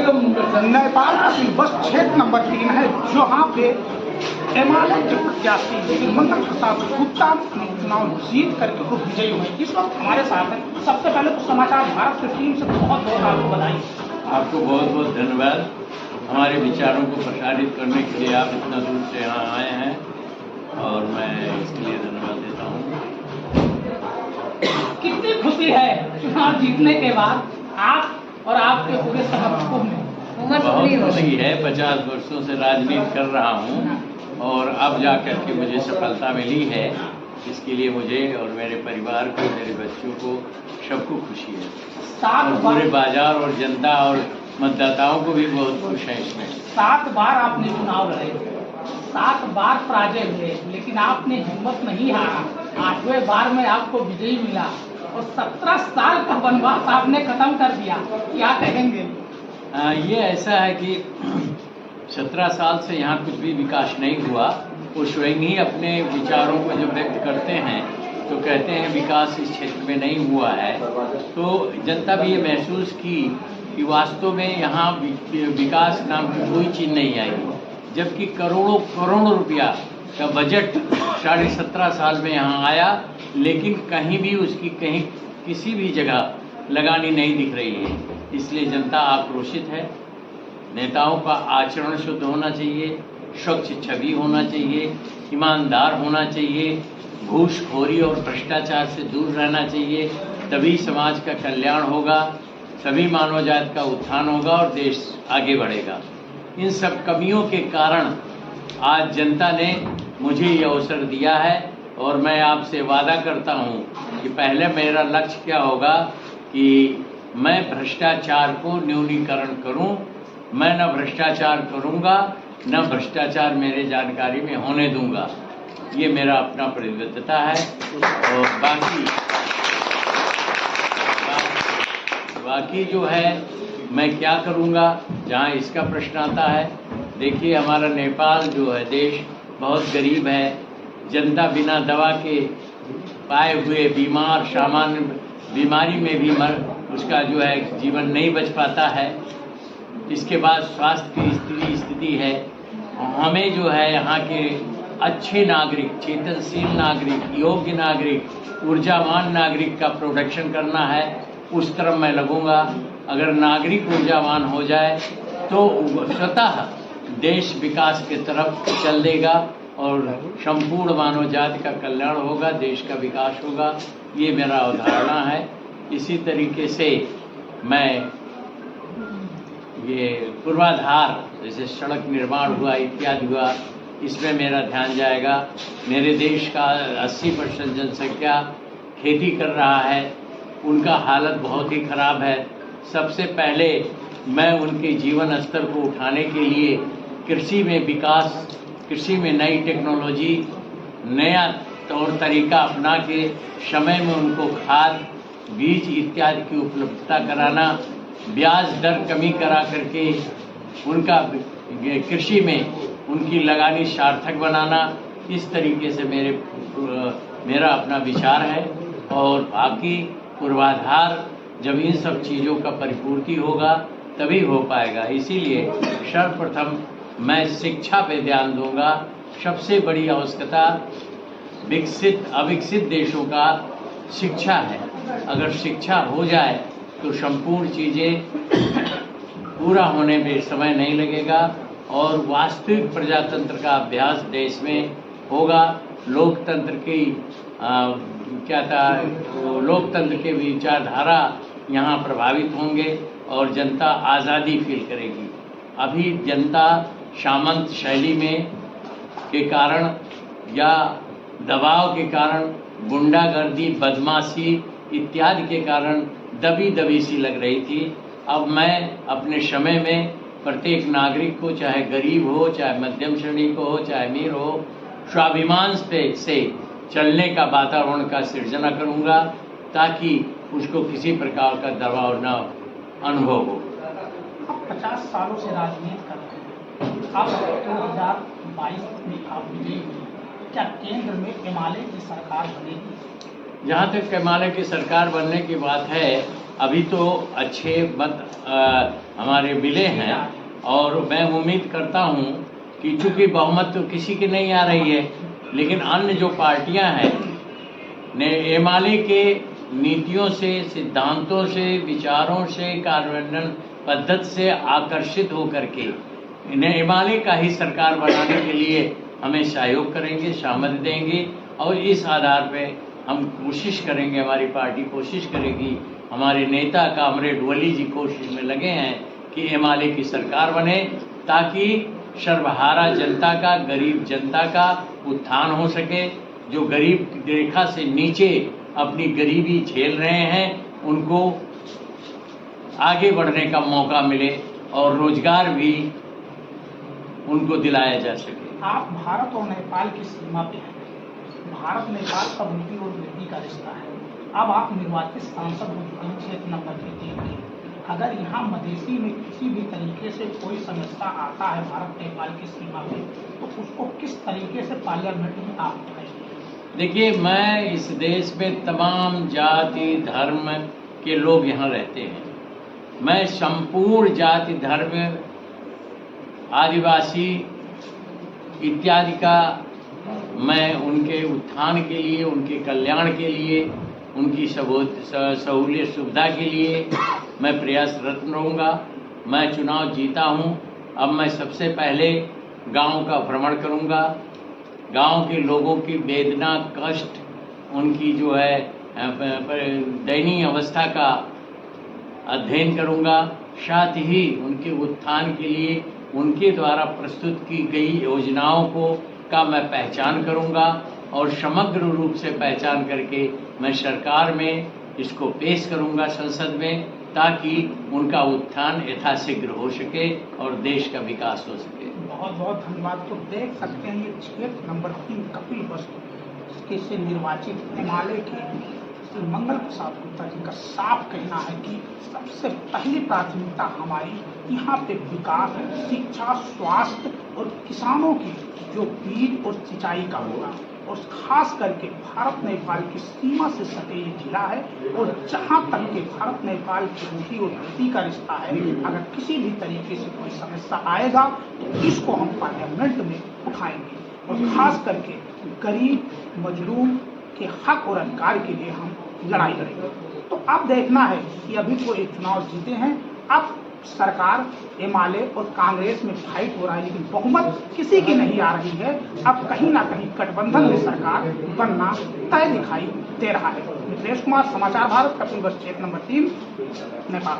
नेपाल का बस क्षेत्र नंबर 3 है, जहाँ पे एमआरएफ के प्रत्याशी मंगल प्रसाद गुप्ता चुनाव जीत करके वो विजयी हुए। इस वक्त हमारे साथ है। सबसे पहले तो समाचार भारत की टीम से बहुत बहुत आपको बधाई। आपको बहुत बहुत धन्यवाद। हमारे विचारों को प्रसारित करने के लिए आप इतना दूर से यहाँ आए हैं और मैं इसके लिए धन्यवाद देता हूँ। कितनी खुशी है चुनाव जीतने के बाद आप और आपके पूरे समर्थकों में? बहुत खुशी है। 50 वर्षों से राजनीति कर रहा हूँ और अब जाकर के मुझे सफलता मिली है। इसके लिए मुझे और मेरे परिवार को, मेरे बच्चों को, सबको खुशी है और पूरे बाजार और जनता और मतदाताओं को भी बहुत खुश है। इसमें 7 बार आपने चुनाव लड़े, 7 बार पराजय हुए, लेकिन आपने हिम्मत नहीं हारा। 8वें बार में आपको विजयी मिला और 17 साल का वनवास आपने खत्म कर दिया। क्या कहेंगे? ये ऐसा है कि 17 साल से यहाँ कुछ भी विकास नहीं हुआ। वो स्वयं ही अपने विचारों को जब व्यक्त करते हैं तो कहते हैं विकास इस क्षेत्र में नहीं हुआ है। तो जनता भी ये महसूस की कि वास्तव में यहाँ विकास नाम की कोई चीज़ नहीं आई, जबकि करोड़ों करोड़ों रुपया का बजट 17.5 साल में यहाँ आया, लेकिन कहीं भी उसकी कहीं किसी भी जगह लगानी नहीं दिख रही है। इसलिए जनता आक्रोशित है। नेताओं का आचरण शुद्ध होना चाहिए, स्वच्छ छवि होना चाहिए, ईमानदार होना चाहिए, घूसखोरी और भ्रष्टाचार से दूर रहना चाहिए। तभी समाज का कल्याण होगा, सभी मानव जाति का उत्थान होगा और देश आगे बढ़ेगा। इन सब कमियों के कारण आज जनता ने मुझे ये अवसर दिया है और मैं आपसे वादा करता हूँ कि पहले मेरा लक्ष्य क्या होगा कि मैं भ्रष्टाचार को न्यूनीकरण करूं। मैं न भ्रष्टाचार करूंगा, न भ्रष्टाचार मेरे जानकारी में होने दूंगा। ये मेरा अपना प्रतिबद्धता है। और बाकी जो है मैं क्या करूंगा, जहां इसका प्रश्न आता है, देखिए हमारा नेपाल जो है देश बहुत गरीब है। जनता बिना दवा के पाए हुए बीमार, सामान्य बीमारी में भी उसका जो है जीवन नहीं बच पाता है। इसके बाद स्वास्थ्य की स्थिति है। हमें जो है यहाँ के अच्छे नागरिक, चेतनशील नागरिक, योग्य नागरिक, ऊर्जावान नागरिक का प्रोटेक्शन करना है। उस तरफ मैं लगूंगा। अगर नागरिक ऊर्जावान हो जाए तो स्वतः देश विकास की तरफ चल देगा और संपूर्ण मानव जाति का कल्याण होगा, देश का विकास होगा। ये मेरा अवधारणा है। इसी तरीके से मैं ये पूर्वाधार, जैसे सड़क निर्माण हुआ इत्यादि हुआ, इसमें मेरा ध्यान जाएगा। मेरे देश का 80% जनसंख्या खेती कर रहा है, उनका हालत बहुत ही खराब है। सबसे पहले मैं उनके जीवन स्तर को उठाने के लिए कृषि में विकास, कृषि में नई टेक्नोलॉजी, नया तौर तरीका अपना के समय में उनको खाद, बीज इत्यादि की उपलब्धता कराना, ब्याज दर कमी करा करके उनका कृषि में उनकी लगानी सार्थक बनाना, इस तरीके से मेरा अपना विचार है। और बाकी पूर्वाधार जब इन सब चीज़ों का परिपूर्ति होगा तभी हो पाएगा। इसीलिए सर्वप्रथम मैं शिक्षा पे ध्यान दूंगा। सबसे बड़ी आवश्यकता विकसित अविकसित देशों का शिक्षा है। अगर शिक्षा हो जाए तो संपूर्ण चीज़ें पूरा होने में समय नहीं लगेगा और वास्तविक प्रजातंत्र का अभ्यास देश में होगा। लोकतंत्र की लोकतंत्र के विचारधारा यहाँ प्रभावित होंगे और जनता आज़ादी फील करेगी। अभी जनता सामंत शैली में के कारण या दबाव के कारण, गुंडागर्दी, बदमाशी इत्यादि के कारण दबी दबी सी लग रही थी। अब मैं अपने समय में प्रत्येक नागरिक को, चाहे गरीब हो, चाहे मध्यम श्रेणी को हो, चाहे अमीर हो, स्वाभिमान से चलने का वातावरण का सृजना करूंगा ताकि उसको किसी प्रकार का दबाव न अनुभव हो। आप 50 सालों से राजनीति कर रहे हैं। अब 2022 में आप विजयी हुए। क्या केंद्र में एमआरएफ की सरकार बनेगी? जहाँ तक हिमालय की सरकार बनने की बात है, अभी तो अच्छे मत हमारे मिले हैं और मैं उम्मीद करता हूँ कि चूंकि बहुमत तो किसी की नहीं आ रही है, लेकिन अन्य जो पार्टियां हैं ने हिमालय के नीतियों से, सिद्धांतों से, विचारों से, कार्यान्वयन पद्धति से आकर्षित होकर के इन्हें हिमालय का ही सरकार बनाने के लिए हमें सहयोग करेंगे, शामिल देंगे और इस आधार पे हम कोशिश करेंगे, हमारी पार्टी कोशिश करेगी, हमारे नेता कामरेड वली जी कोशिश में लगे हैं कि हिमालय की सरकार बने ताकि सर्वहारा जनता का, गरीब जनता का उत्थान हो सके। जो गरीब रेखा से नीचे अपनी गरीबी झेल रहे हैं उनको आगे बढ़ने का मौका मिले और रोजगार भी उनको दिलाया जा सके। आप भारत और नेपाल की सीमा पे हैं। भारत नेपाल का वृद्धि और वृद्धि का रिश्ता है। अब आप निर्वाचित सांसद हो चुके हैं क्षेत्र नंबर 3 के। अगर यहाँ मधेसी में किसी भी तरीके से कोई समस्या आता है भारत नेपाल की सीमा पे, तो उसको किस तरीके से पार्लियामेंट में आप उठाएंगे? देखिए, मैं इस देश में तमाम जाति धर्म के लोग यहाँ रहते हैं। मैं संपूर्ण जाति धर्म आदिवासी इत्यादि का मैं उनके उत्थान के लिए, उनके कल्याण के लिए, उनकी सहूलियत सुविधा के लिए मैं प्रयासरत रहूँगा। मैं चुनाव जीता हूँ। अब मैं सबसे पहले गांव का भ्रमण करूँगा, गांव के लोगों की वेदना, कष्ट, उनकी जो है दयनीय अवस्था का अध्ययन करूँगा। साथ ही उनके उत्थान के लिए उनके द्वारा प्रस्तुत की गई योजनाओं का मैं पहचान करूँगा और समग्र रूप से पहचान करके मैं सरकार में इसको पेश करूँगा संसद में, ताकि उनका उत्थान यथाशीघ्र हो सके और देश का विकास हो सके। बहुत बहुत धन्यवाद। तो देख सकते हैं ये क्षेत्र नंबर 3 कपिलवस्तु से निर्वाचित हिमालय के श्री मंगल प्रसाद गुप्ता जी का साफ कहना है कि सबसे पहली प्राथमिकता हमारी यहाँ पे विकास, शिक्षा, स्वास्थ्य और किसानों की जो बीज और सिंचाई का होगा, और खास करके भारत नेपाल की सीमा से सटे ये जिला है। और जहाँ तक के भारत नेपाल की रोटी और धरती का रिश्ता है, अगर किसी भी तरीके से कोई समस्या आएगा तो इसको हम पार्लियामेंट में उठाएंगे और खास करके गरीब मजलूम के हक और अधिकार के लिए हम लड़ाई लड़ेंगे। तो अब देखना है कि अभी तो एक चुनाव जीते हैं, अब सरकार हिमालय और कांग्रेस में फाइट हो रहा है, लेकिन बहुमत किसी की नहीं आ रही है। अब कहीं ना कहीं गठबंधन में सरकार बनना तय दिखाई दे रहा है। मिथिलेश कुमार, समाचार भारत, कपिलवस्तु क्षेत्र नंबर 3, नेपाल।